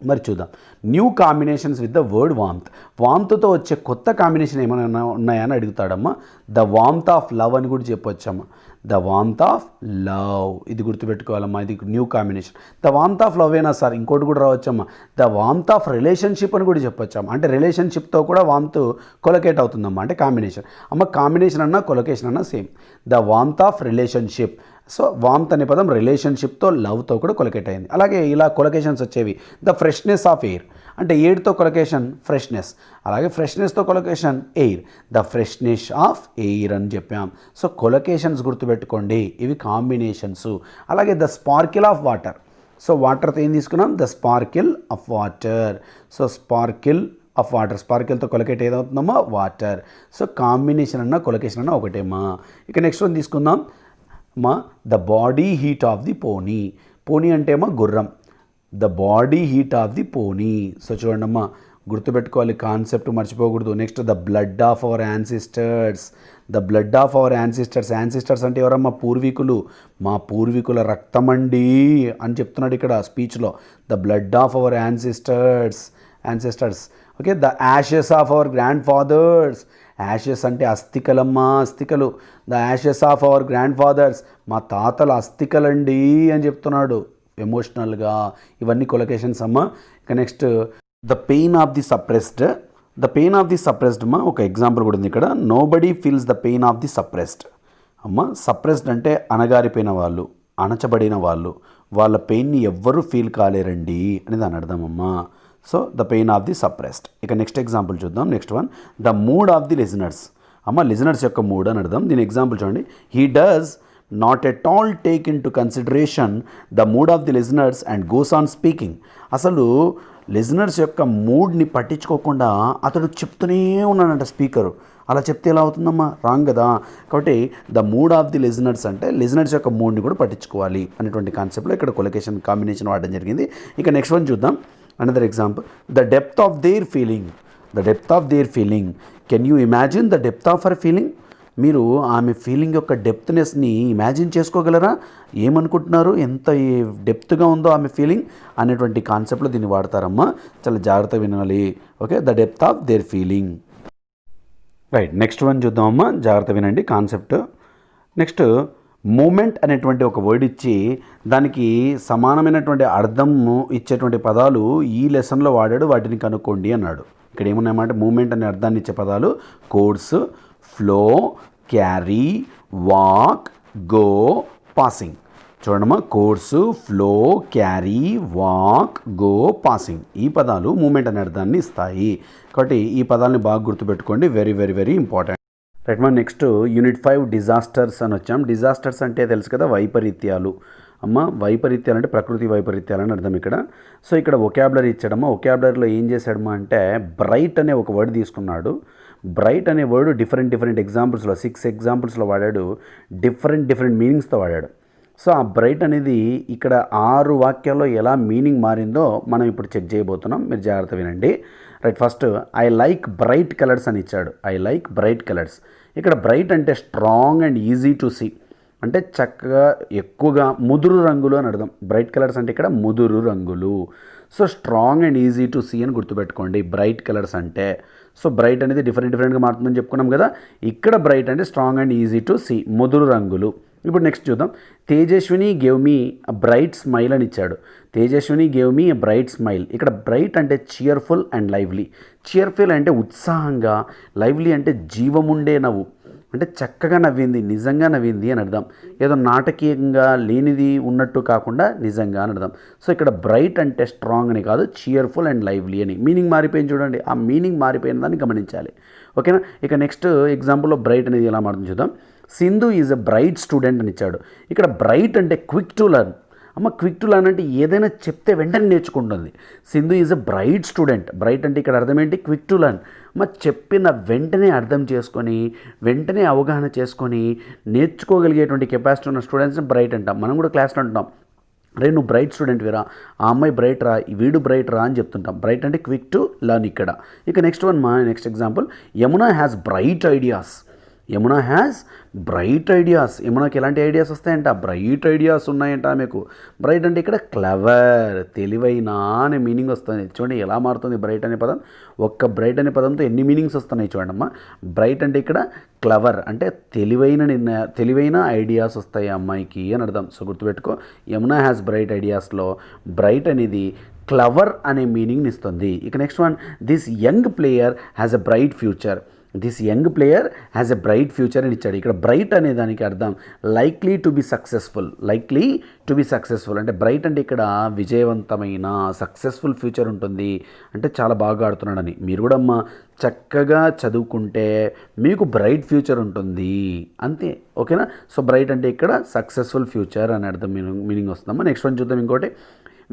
మరి చూద్దాం. New combinations with the word warmth. వామ్త్తో వచ్చే కొత్త కాంబినేషన్ ఏమైనా ఉన్నాయా అని అడుగుతాడమ్మా. ద వామ్త్ ఆఫ్ లవ్ అని కూడా చెప్పొచ్చమ్మా. The warmth of love. ఇది గుర్తుపెట్టుకోవాలమ్మా, ఇది new combination. The warmth of love ఏనా సార్, ఇంకోటి కూడా రావచ్చమ్మా, ద వామ్త్ ఆఫ్ రిలేషన్షిప్ అని కూడా చెప్పొచ్చమ్మా. అంటే రిలేషన్షిప్తో కూడా వామ్త్ కొలకేట్ అవుతుందమ్మా, అంటే కాంబినేషన్. అమ్మ కాంబినేషన్ అన్నా కొలకేషన్ అన్నా same. The warmth of relationship. So warmth అనే పదం రిలేషన్షిప్తో లవ్తో కూడా కొలకేట్ అయింది. అలాగే ఇలా కొలకేషన్స్ వచ్చేవి. ద ఫ్రెష్నెస్ ఆఫ్ ఎయిర్, అంటే ఎయిర్తో కొలకేషన్ ఫ్రెష్నెస్, అలాగే ఫ్రెష్నెస్తో collocation air, the freshness of air అని చెప్పాం. సో కొలకేషన్స్ గుర్తుపెట్టుకోండి, ఇవి కాంబినేషన్స్. అలాగే the sparkle of water. So వాటర్తో ఏం తీసుకున్నాం, the sparkle of water. So sparkle of water, స్పార్కిల్తో కొలకేట్ ఏదవుతుందమ్మా, వాటర్. సో కాంబినేషన్ అన్నా కొలకేషన్ అన్నా ఒకటేమా. ఇక నెక్స్ట్ వన్ తీసుకుందాం మా, the body heat of the pony. Pony అంటే అమ్మా గుర్రం, the body heat of the pony. So చూడండి అమ్మా, గుర్తుపెట్టుకోవాలి, కాన్సెప్ట్ మర్చిపోకూడదు. Next the blood of our ancestors, the blood of our ancestors. Ancestors అంటే ఎవరమ్మా, పూర్వీకులు, మా పూర్వీకుల రక్తమండి అని చెప్తున్నాడు ఇక్కడ స్పీచ్లో. The blood of our ancestors, okay. The ashes of our grandfathers. Ashes అంటే అస్థికలమ్మా, అస్థికలు. The ashes of our grandfathers, మా తాతల అస్థికలండి అని చెప్తున్నాడు ఎమోషనల్గా. ఇవన్నీ కొలకేషన్స్ అమ్మా. ఇక next the pain of the suppressed. The pain of the suppressed అమ్మా, ఒక ఎగ్జాంపుల్ కూడా ఉంది ఇక్కడ. Nobody feels the pain of the suppressed. అమ్మ సప్రెస్డ్ అంటే అణగారిపోయిన వాళ్ళు, అణచబడిన వాళ్ళు, వాళ్ళ పెయిన్ని ఎవ్వరూ ఫీల్ కాలేరండి అని దాని అర్థం అమ్మా. So the pain of the suppressed. ఇక నెక్స్ట్ ఎగ్జాంపుల్ చూద్దాం. Next one, the mood of the listeners. అమ్మ లిజనర్స్ యొక్క మూడ్ అని అర్థం. దీని ఎగ్జాంపుల్ చూడండి. He does not at all take in to consideration the mood of the listeners and goes on speaking. అసలు లిజనర్స్ యొక్క మూడ్ని పట్టించుకోకుండా అతడు చెప్తూనే ఉన్నాడంట స్పీకరు. అలా చెప్తే ఎలా అవుతుందమ్మా, రాంగ్ కదా. కాబట్టి the mood of the listeners అంటే లిజనర్స్ యొక్క మూడ్ని కూడా పట్టించుకోవాలి అనేటువంటి కాన్సెప్ట్లో ఇక్కడ కొలకేషన్ కాంబినేషన్ వాడడం జరిగింది. ఇక నెక్స్ట్ వన్ చూద్దాం. Another example, the depth of their feeling. The depth of their feeling. Can you imagine the depth of her feeling? మీరు ఆమె ఫీలింగ్ యొక్క డెప్త్నెస్ని ఇమాజిన్ చేసుకోగలరా? ఏమనుకుంటున్నారు, ఎంత డెప్త్గా ఉందో ఆమె ఫీలింగ్ అనేటువంటి కాన్సెప్ట్లో దీన్ని వాడతారమ్మా. చాలా జాగ్రత్తగా వినాలి. Okay, the depth of their feeling. Right, next one చూద్దామమ్మా, జాగ్రత్త వినండి కాన్సెప్ట్. నెక్స్ట్ మూమెంట్ అనేటువంటి ఒక వర్డ్ ఇచ్చి దానికి సమానమైనటువంటి అర్థం ఇచ్చేటువంటి పదాలు ఈ లెసన్లో వాడాడు, వాటిని కనుక్కోండి అన్నాడు. ఇక్కడ ఏమున్నాయన్నమాట, మూమెంట్ అనే అర్థాన్ని ఇచ్చే పదాలు course, flow, carry, walk, go, passing. చూడమ్మా, course, flow, carry, walk, go, passing. ఈ పదాలు మూమెంట్ అనే అర్థాన్ని ఇస్తాయి. కాబట్టి ఈ పదాలని బాగా గుర్తుపెట్టుకోండి, very very very important. Right మా, నెక్స్ట్ యూనిట్ 5 డిజాస్టర్స్ అని వచ్చాం. డిజాస్టర్స్ అంటే తెలుసు కదా, వైపరీత్యాలు. అమ్మ వైపరీత్యాలు అంటే ప్రకృతి వైపరీత్యాలు అని అర్థం ఇక్కడ. సో ఇక్కడ ఒకాబులరీ ఇచ్చాడమ్మా. ఒకాబులరీలో ఏం చేశాడమ్మా అంటే బ్రైట్ అనే ఒక వర్డ్ తీసుకున్నాడు. బ్రైట్ అనే వర్డ్ డిఫరెంట్ ఎగ్జాంపుల్స్లో 6 ఎగ్జాంపుల్స్లో వాడాడు. డిఫరెంట్ మీనింగ్స్తో వాడాడు. సో ఆ బ్రైట్ అనేది ఇక్కడ 6 వాక్యాల్లో ఎలా మీనింగ్ మారిందో మనం ఇప్పుడు చెక్ చేయబోతున్నాం. మీరు జాగ్రత్త వినండి. Right, first I like bright colours అని ఇచ్చాడు. I like bright colours. ఇక్కడ బ్రైట్ అంటే strong and easy to see, అంటే చక్కగా ఎక్కువగా ముదురు రంగులు అని అర్థం. బ్రైట్ కలర్స్ అంటే ఇక్కడ ముదురు రంగులు. So strong and easy to see అని గుర్తుపెట్టుకోండి బ్రైట్ కలర్స్ అంటే. సో బ్రైట్ అనేది డిఫరెంట్గా మారుతుందని చెప్పుకున్నాం కదా. ఇక్కడ బ్రైట్ అంటే strong and easy to see, ముదురు రంగులు. ఇప్పుడు నెక్స్ట్ చూద్దాం. Tejaswini gave me a bright smile అని ఇచ్చాడు. Tejaswini gave me a bright smile. ఇక్కడ బ్రైట్ అంటే చియర్ఫుల్ అండ్ లైవ్లీ. చియర్ఫుల్ అంటే ఉత్సాహంగా, లైవ్లీ అంటే జీవముండే నవ్వు, అంటే చక్కగా నవ్వింది, నిజంగా నవ్వింది అని అర్థం. ఏదో నాటకీయంగా లేనిది ఉన్నట్టు కాకుండా నిజంగా అని అర్థం. సో ఇక్కడ బ్రైట్ అంటే స్ట్రాంగ్ అని కాదు, చియర్ఫుల్ అండ్ లైవ్లీ అని. మీనింగ్ మారిపోయింది చూడండి, ఆ మీనింగ్ మారిపోయిన దాన్ని గమనించాలి. ఓకేనా. ఇక నెక్స్ట్ ఎగ్జాంపుల్లో బ్రైట్ అనేది ఎలా మారుతుంది చూద్దాం. Sindhu is a bright student అని ఇచ్చాడు. ఇక్కడ బ్రైట్ అంటే క్విక్ టు లెర్న్. అమ్మ క్విక్ టు లెర్న్ అంటే ఏదైనా చెప్తే వెంటనే నేర్చుకుంటుంది. Sindhu is a bright student. Bright అంటే ఇక్కడ అర్థం ఏంటి, క్విక్ టు లెర్న్. అమ్మ చెప్పిన వెంటనే అర్థం చేసుకొని, వెంటనే అవగాహన చేసుకొని నేర్చుకోగలిగేటువంటి కెపాసిటీ ఉన్న స్టూడెంట్స్ని బ్రైట్ అంటాం. మనం కూడా క్లాస్లో అంటాం, రే నువ్వు బ్రైట్ స్టూడెంట్ వీరా, ఆ అమ్మాయి బ్రైట్ రా, వీడు బ్రైట్ రా అని చెప్తుంటాం. బ్రైట్ అంటే క్విక్ టు లర్న్ ఇక్కడ. ఇక నెక్స్ట్ example, Yamuna has bright ideas. Yamuna has bright ideas. యమునకి ఎలాంటి ఐడియాస్ వస్తాయంట? బ్రైట్ ఐడియాస్ ఉన్నాయంట ఆమెకు. బ్రైట్ అంటే ఇక్కడ క్లవర్, తెలివైన అనే మీనింగ్ వస్తుంది. చూడండి ఎలా మారుతుంది బ్రైట్ అనే పదం. ఒక్క బ్రైట్ అనే పదంతో ఎన్ని మీనింగ్స్ వస్తున్నాయి చూడండి అమ్మ. బ్రైట్ అంటే ఇక్కడ క్లవర్ అంటే తెలివైన ఐడియాస్ వస్తాయి అమ్మాయికి అని అర్థం. సో గుర్తుపెట్టుకో, యమున హ్యాస్ బ్రైట్ ఐడియాస్లో బ్రైట్ అనేది క్లవర్ అనే మీనింగ్ని ఇస్తుంది. ఇక next one, this young player has a bright future. This young player has a bright future అని ఇచ్చాడు. ఇక్కడ బ్రైట్ అనే దానికి అర్థం likely to be successful. Likely to be successful అంటే బ్రైట్ అంటే ఇక్కడ విజయవంతమైన సక్సెస్ఫుల్ ఫ్యూచర్ ఉంటుంది అంటే చాలా బాగా ఆడుతున్నాడని. మీరు కూడా అమ్మ చక్కగా చదువుకుంటే మీకు బ్రైట్ ఫ్యూచర్ ఉంటుంది అంతే, ఓకేనా. సో బ్రైట్ అంటే ఇక్కడ సక్సెస్ఫుల్ ఫ్యూచర్ అని అర్థం మీనింగ్ వస్తుందమ్మా. నెక్స్ట్ వన్ చూద్దాం. ఇంకోటి,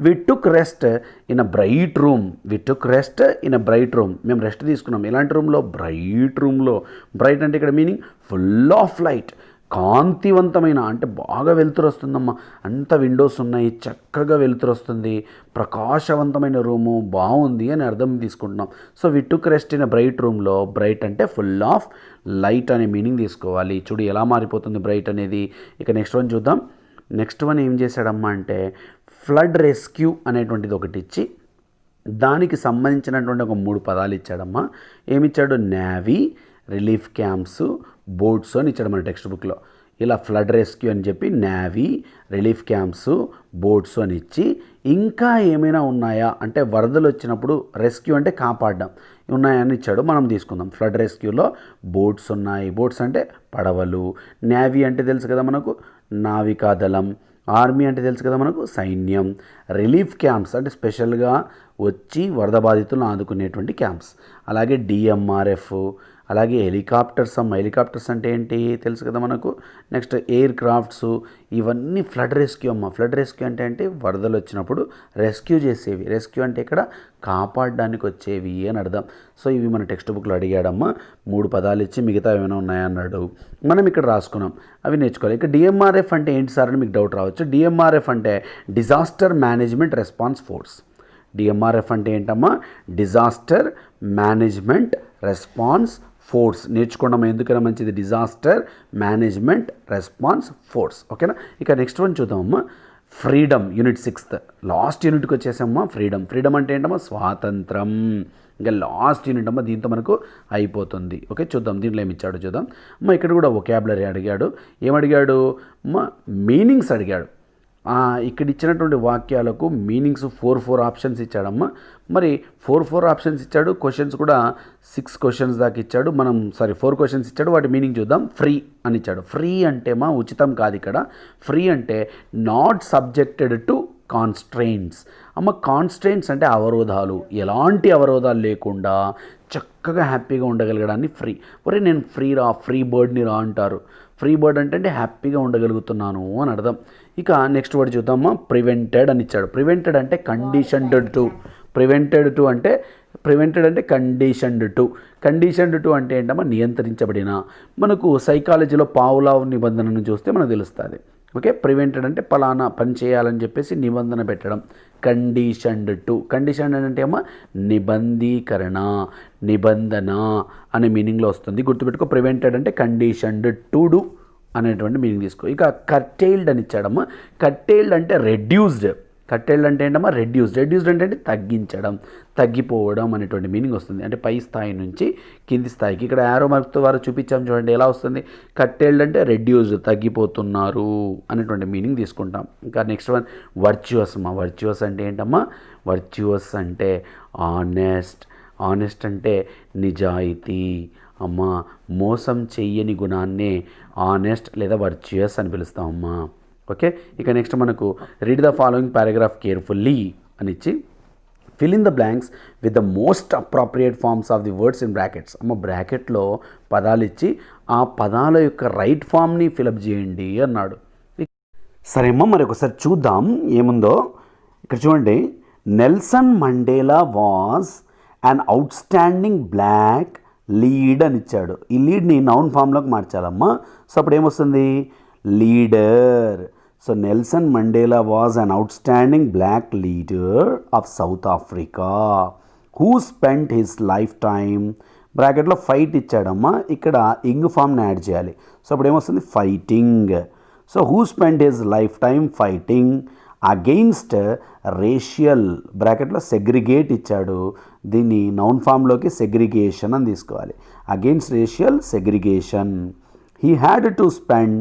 we took rest in a bright room. We took rest in a bright room. మేము రెస్ట్ తీసుకున్నాం ఎలాంటి రూమ్లో? బ్రైట్ రూమ్లో. బ్రైట్ అంటే ఇక్కడ మీనింగ్ ఫుల్ ఆఫ్ లైట్, కాంతివంతమైన అంటే బాగా వెలుతురు వస్తుందమ్మా. అంత విండోస్ ఉన్నాయి, చక్కగా వెలుతురు వస్తుంది, ప్రకాశవంతమైన రూము, బాగుంది అని అర్థం తీసుకుంటున్నాం. So we took rest in a bright రూమ్లో బ్రైట్ అంటే ఫుల్ ఆఫ్ లైట్ అనే మీనింగ్ తీసుకోవాలి. చూడు ఎలా మారిపోతుంది బ్రైట్ అనేది. ఇక నెక్స్ట్ వన్ చూద్దాం. నెక్స్ట్ వన్ ఏం చేశాడమ్మా అంటే ఫ్లడ్ రెస్క్యూ అనేటువంటిది ఒకటి ఇచ్చి దానికి సంబంధించినటువంటి ఒక 3 పదాలు ఇచ్చాడమ్మా. ఏమిచ్చాడు? నేవీ, రిలీఫ్ క్యాంప్స్, బోట్స్ అని ఇచ్చాడు మన టెక్స్ట్ బుక్లో. ఇలా ఫ్లడ్ రెస్క్యూ అని చెప్పి నేవీ, రిలీఫ్ క్యాంప్స్, బోట్స్ అని ఇచ్చి ఇంకా ఏమైనా ఉన్నాయా అంటే వరదలు వచ్చినప్పుడు రెస్క్యూ అంటే కాపాడడం ఉన్నాయని ఇచ్చాడు. మనం తీసుకుందాం. ఫ్లడ్ రెస్క్యూలో బోట్స్ ఉన్నాయి. బోట్స్ అంటే పడవలు. నేవీ అంటే తెలుసు కదా మనకు, నావికాదళం. ఆర్మీ అంటే తెలుసు కదా మనకు, సైన్యం. రిలీఫ్ క్యాంప్స్ అంటే స్పెషల్గా వచ్చి వరద బాధితులను ఆదుకునేటువంటి క్యాంప్స్. అలాగే డిఎంఆర్ఎఫ్, అలాగే హెలికాప్టర్స్. హెలికాప్టర్స్ అంటే ఏంటి తెలుసు కదా మనకు. Next air crafts. ఇవన్నీ ఫ్లడ్ రెస్క్యూ అమ్మ. ఫ్లడ్ రెస్క్యూ అంటే వరదలు వచ్చినప్పుడు రెస్క్యూ చేసేవి. రెస్క్యూ అంటే ఇక్కడ కాపాడడానికి వచ్చేవి అని అర్థం. సో ఇవి మన టెక్స్ట్ బుక్లో అడిగాడమ్మా. 3 పదాలు ఇచ్చి మిగతా ఏమైనా ఉన్నాయన్నాడు. మనం ఇక్కడ రాసుకున్నాం, అవి నేర్చుకోవాలి. ఇక డిఎంఆర్ఎఫ్ అంటే ఏంటి సార్ అని మీకు డౌట్ రావచ్చు. డిఎంఆర్ఎఫ్ అంటే disaster management response force. DMRF అంటే ఏంటమ్మా? Disaster management response force. నేర్చుకోవడం ఎందుకైనా మంచిది, డిజాస్టర్ మేనేజ్మెంట్ రెస్పాన్స్ ఫోర్స్, ఓకేనా. ఇక నెక్స్ట్ వన్ చూద్దామమ్మా. ఫ్రీడమ్, యూనిట్ 6th లాస్ట్ యూనిట్కి వచ్చేసామ్మా. ఫ్రీడమ్. ఫ్రీడమ్ అంటే ఏంటమ్మా? స్వాతంత్రం. ఇంకా లాస్ట్ యూనిట్ అమ్మ, దీంతో మనకు అయిపోతుంది. ఓకే, చూద్దాం దీంట్లో ఏమి ఇచ్చాడో చూద్దాం అమ్మ. ఇక్కడ కూడా వొకాబులరీ అడిగాడు. ఏమడిగాడు అమ్మ? మీనింగ్స్ అడిగాడు. ఇక్కడ ఇచ్చినటువంటి వాక్యాలకు మీనింగ్స్ 4 ఆప్షన్స్ ఇచ్చాడమ్మా. మరి 4 ఆప్షన్స్ ఇచ్చాడు. క్వశ్చన్స్ కూడా 6 క్వశ్చన్స్ దాకా ఇచ్చాడు. 4 క్వశ్చన్స్ ఇచ్చాడు. వాటి మీనింగ్ చూద్దాం. ఫ్రీ అని ఇచ్చాడు. ఫ్రీ అంటే మా ఉచితం కాదు ఇక్కడ. ఫ్రీ అంటే నాట్ సబ్జెక్టెడ్ టు కాన్స్ట్రెయింట్స్ అమ్మ. కాన్స్ట్రెయింట్స్ అంటే అవరోధాలు, ఎలాంటి అవరోధాలు లేకుండా చక్కగా హ్యాపీగా ఉండగలగడాన్ని ఫ్రీ. ఒరే నేను ఫ్రీ బర్డ్ని రా అంటారు. ఫ్రీ బర్డ్ అంటే హ్యాపీగా ఉండగలుగుతున్నాను అని అర్థం. ఇక నెక్స్ట్ వర్డ్ చూద్దామా. ప్రివెంటెడ్ అని ఇచ్చాడు. ప్రివెంటెడ్ అంటే కండిషన్డ్ టు. ప్రివెంటెడ్ అంటే కండిషన్డ్ టు. కండిషన్డ్ టు అంటే ఏంటమ్మా? నియంత్రించబడిన. మనకు సైకాలజీలో పావులావ్ నిబంధనను చూస్తే మనకు తెలుస్తుంది. ఓకే, ప్రివెంటెడ్ అంటే పలానా పని చేయాలని చెప్పేసి నిబంధన పెట్టడం. Conditioned to. కండిషన్ అంటే ఏమో నిబంధీకరణ, నిబంధన అనే మీనింగ్లో వస్తుంది. గుర్తుపెట్టుకో, ప్రివెంటెడ్ అంటే కండిషన్డ్ టు డూ అనేటువంటి మీనింగ్ తీసుకో. ఇక కర్టైల్డ్ అని ఇచ్చాడమ్మా. కర్టైల్డ్ అంటే రెడ్యూస్డ్. కర్టైల్డ్ అంటే ఏంటమ్మా? రెడ్యూస్డ్ అంటే తగ్గించడం, తగ్గిపోవడం అనేటువంటి మీనింగ్ వస్తుంది. అంటే పై స్థాయి నుంచి కింది స్థాయికి. ఇక్కడ యారో మార్క్తో వారు చూపించాం చూడండి ఎలా వస్తుంది. కర్టైల్డ్ అంటే రెడ్యూస్డ్, తగ్గిపోతున్నారు అనేటువంటి మీనింగ్ తీసుకుంటాం. ఇంకా నెక్స్ట్ వన్ వర్చువస్ అమ్మా. వర్చువస్ అంటే ఏంటమ్మా? వర్చువస్ అంటే ఆనెస్ట్. ఆనెస్ట్ అంటే నిజాయితీ అమ్మ. మోసం చెయ్యని గుణాన్నే ఆనెస్ట్ లేదా వర్చువస్ అని పిలుస్తామమ్మా. ఓకే, ఇక నెక్స్ట్ మనకు read the following paragraph carefully అని ఇచ్చి fill in the blanks with the most appropriate forms of the words in brackets అమ్మ. బ్రాకెట్లో పదాలు ఇచ్చి ఆ పదాల యొక్క రైట్ ఫామ్ని ఫిలప్ చేయండి అన్నాడు. సరే అమ్మ, మరి ఒకసారి చూద్దాం ఏముందో. ఇక్కడ చూడండి. Nelson Mandela was an outstanding black lead అని ఇచ్చాడు. ఈ లీడ్ని నౌన్ ఫామ్లోకి మార్చాలమ్మా. సో అప్పుడు ఏమొస్తుంది? Leader. So Nelson Mandela was an outstanding black leader of South Africa who spent his life time బ్రాకెట్లో ఫైట్ ఇచ్చాడమ్మా, ఇక్కడ ఇంగ్ ఫామ్ని యాడ్ చేయాలి. సో అప్పుడు ఏమొస్తుంది, fighting. So who spend his life time fighting against racial, బ్రాకెట్లో segregate ఇచ్చాడు, దీన్ని నౌన్ ఫామ్లోకి సెగ్రిగేషన్ అని తీసుకోవాలి. Against racial segregation. He had to spend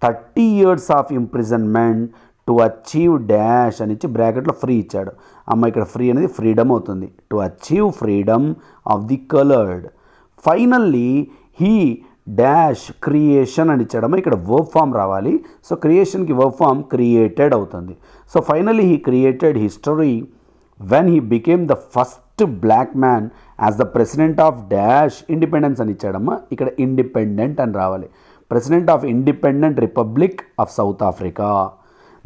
30 years of imprisonment to achieve dash అని ఇచ్చి బ్రాకెట్లో ఫ్రీ ఇచ్చాడు. అమ్మ ఇక్కడ ఫ్రీ అనేది ఫ్రీడమ్ అవుతుంది. To achieve freedom of the coloured. Finally he dash creation అని ఇచ్చాడమ్మా, ఇక్కడ వర్బ్ ఫామ్ రావాలి. సో క్రియేషన్కి వర్బ్ ఫామ్ క్రియేటెడ్ అవుతుంది. So finally he created history when he became the first black man as the president of dash independence అని ఇచ్చాడమ్మా, ఇక్కడ independent అని రావాలి. President of independent republic of South Africa.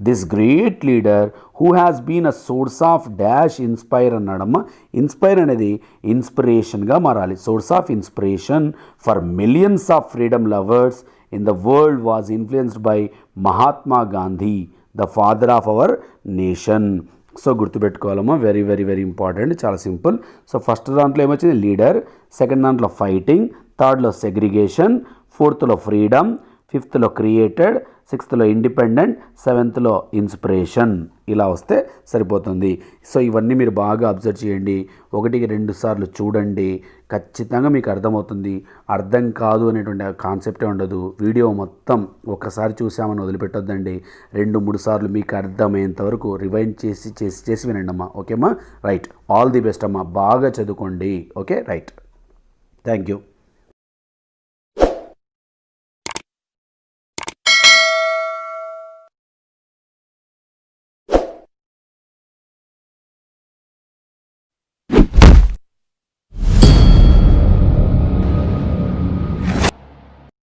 This great leader who has been a source of dash inspire అన్నాడమ్మా. Inspire అనేది ఇన్స్పిరేషన్గా మారాలి. Source of inspiration for millions of freedom lovers in the world was influenced by Mahatma Gandhi, the father of our nation. So గుర్తుపెట్టుకోవాలమ్మా, very very very important, చాలా simple. So first దాంట్లో ఏమొచ్చింది, leader. Second దాంట్లో fighting. థర్డ్లో segregation. ఫోర్త్లో freedom. ఫిఫ్త్లో created. సిక్స్త్లో independent. సెవెంత్లో ఇన్స్పిరేషన్. ఇలా వస్తే సరిపోతుంది. సో ఇవన్నీ మీరు బాగా అబ్జర్వ్ చేయండి, 1-2 సార్లు చూడండి, ఖచ్చితంగా మీకు అర్థమవుతుంది. అర్థం కాదు అనేటువంటి కాన్సెప్టే ఉండదు. వీడియో మొత్తం ఒక్కసారి చూసామని వదిలిపెట్టొద్దండి, 2-3 సార్లు మీకు అర్థమయ్యేంత వరకు రివైండ్ చేసి చేసి చేసి వినండి అమ్మా. ఓకేమ్మా, రైట్. ఆల్ ది బెస్ట్ అమ్మా, బాగా చదువుకోండి. Okay, right. Thank you.